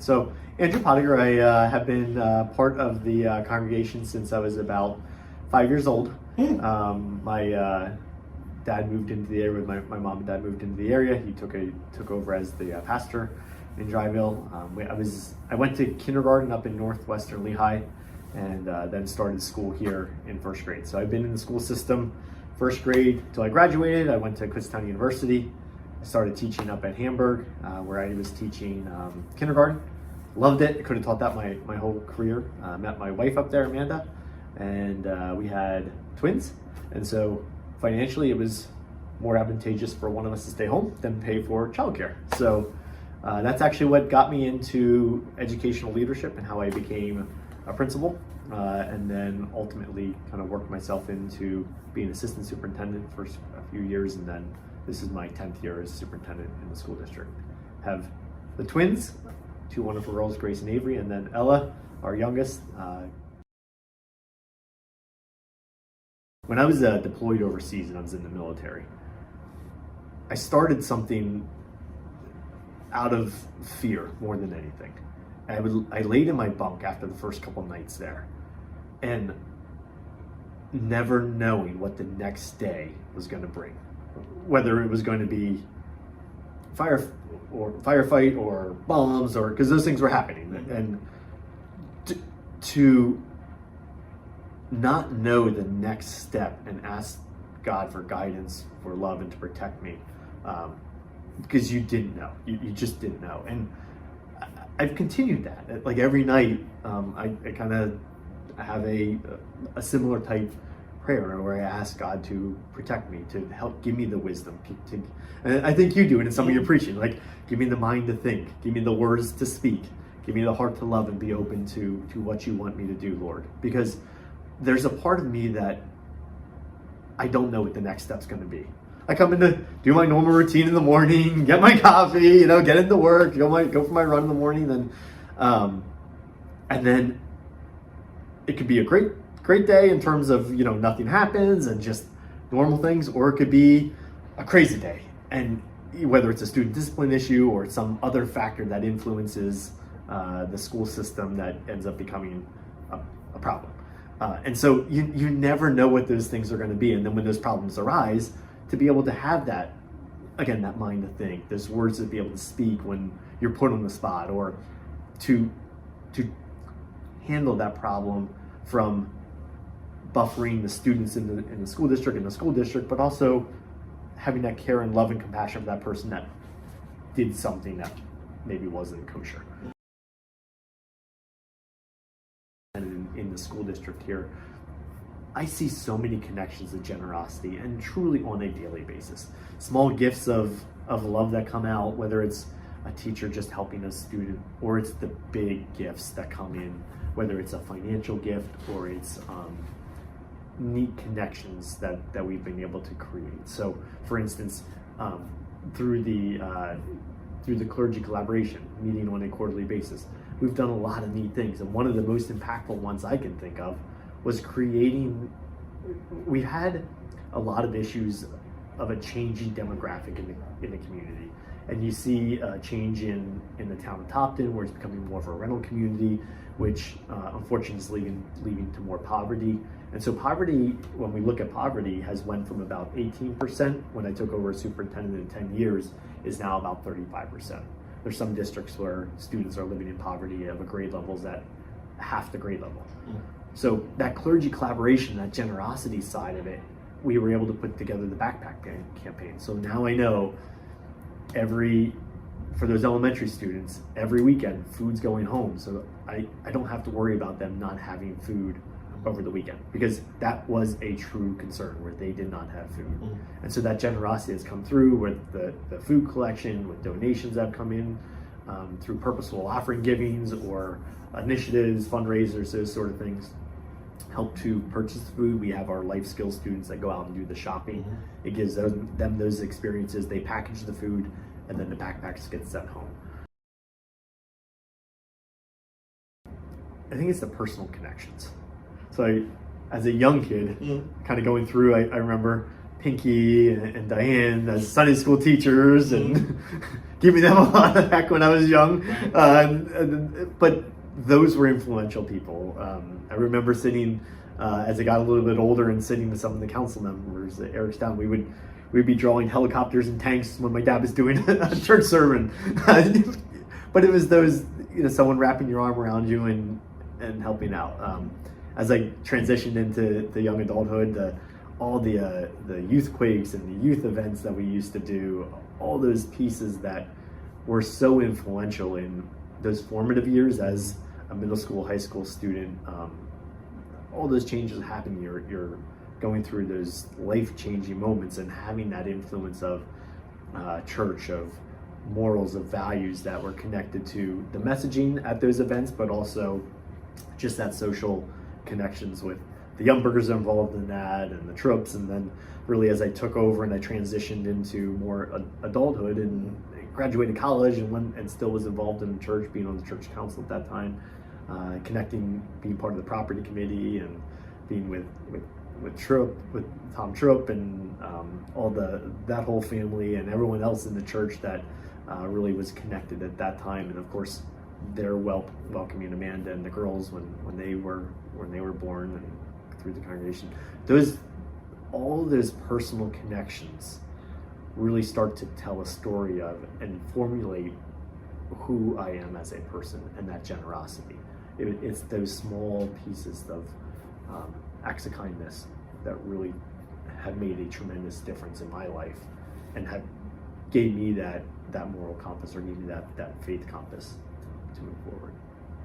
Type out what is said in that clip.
So, Andrew Pottinger, I have been part of the congregation since I was about 5 years old. My dad moved into the area, my mom and dad moved into the area. He took over as the pastor in Dryville. I went to kindergarten up in northwestern Lehigh, and then started school here in first grade. So I've been in the school system first grade till I graduated. I went to Kutztown University. I started teaching up at Hamburg, where I was teaching kindergarten. Loved it. I could have taught that my whole career. Met my wife up there, Amanda, and we had twins. And so financially, it was more advantageous for one of us to stay home than pay for childcare. So that's actually what got me into educational leadership and how I became a principal, and then ultimately kind of worked myself into being assistant superintendent for a few years, and then this is my 10th year as superintendent in the school district. Have the twins, two wonderful girls, Grace and Avery, and then Ella, our youngest. When I was deployed overseas and I was in the military, I started something out of fear more than anything. I laid in my bunk after the first couple nights there, and never knowing what the next day was going to bring, whether it was going to be firefight or bombs, or because those things were happening, and to not know the next step and ask God for guidance, for love, and to protect me, because you didn't know, you just didn't know. And I've continued that. Like every night, I kind of have a similar type prayer where I ask God to protect me, to help give me the wisdom. And I think you do it in some of your preaching. Like, give me the mind to think, give me the words to speak, give me the heart to love and be open to what you want me to do, Lord. Because there's a part of me that I don't know what the next step's going to be. I come in to do my normal routine in the morning, get my coffee, get into work, go for my run in the morning, then, and then it could be a great day in terms of nothing happens and just normal things, or it could be a crazy day, and whether it's a student discipline issue or some other factor that influences the school system that ends up becoming a problem. And so you never know what those things are going to be, and then when those problems arise, to be able to have that, again, that mind to think, those words to be able to speak when you're put on the spot, or to handle that problem from buffering the students in the school district, but also having that care and love and compassion for that person that did something that maybe wasn't kosher. And in the school district here, I see so many connections of generosity, and truly on a daily basis. Small gifts of love that come out, whether it's a teacher just helping a student, or it's the big gifts that come in, whether it's a financial gift or it's neat connections that we've been able to create. So, for instance, through the clergy collaboration, meeting on a quarterly basis, we've done a lot of neat things. And one of the most impactful ones I can think of was we had a lot of issues of a changing demographic in the community. And you see a change in the town of Topton, where it's becoming more of a rental community, which unfortunately is leading to more poverty. And so poverty, when we look at poverty, has went from about 18% when I took over as superintendent in 10 years, is now about 35%. There's some districts where students are living in poverty of a grade levels at half the grade level. So that clergy collaboration, that generosity side of it, we were able to put together the backpack campaign. So now I know for those elementary students, every weekend, food's going home. So I don't have to worry about them not having food over the weekend, because that was a true concern where they did not have food. And so that generosity has come through with the food collection, with donations that have come in through purposeful offering givings or initiatives, fundraisers, those sort of things. Help to purchase food. We have our life skills students that go out and do the shopping. It gives them those experiences. They package the food, and then the backpacks get sent home. I think it's the personal connections. So as a young kid, kind of going through, I remember Pinky and Diane as Sunday school teachers and giving them a lot of heck when I was young. But those were influential people. I remember sitting, as I got a little bit older and sitting with some of the council members at Ericstown, we'd be drawing helicopters and tanks when my dad was doing a church sermon. But it was those, someone wrapping your arm around you and helping out. As I transitioned into the young adulthood, all the youth quakes and the youth events that we used to do, all those pieces that were so influential in those formative years as a middle school, high school student. All those changes happen. You're going through those life-changing moments and having that influence of church, of morals, of values that were connected to the messaging at those events, but also just that social connections with the Youngburgers involved in that and the troops. And then really as I took over and I transitioned into more adulthood and graduated college and still was involved in the church, being on the church council at that time, connecting, being part of the property committee and being with Tom Troop and all that whole family and everyone else in the church that really was connected at that time. And of course they're welcoming Amanda and the girls when they were born and through the congregation. All those personal connections really start to tell a story of and formulate who I am as a person and that generosity. It's those small pieces of acts of kindness that really have made a tremendous difference in my life and have gave me that moral compass, or gave me that faith compass to move forward.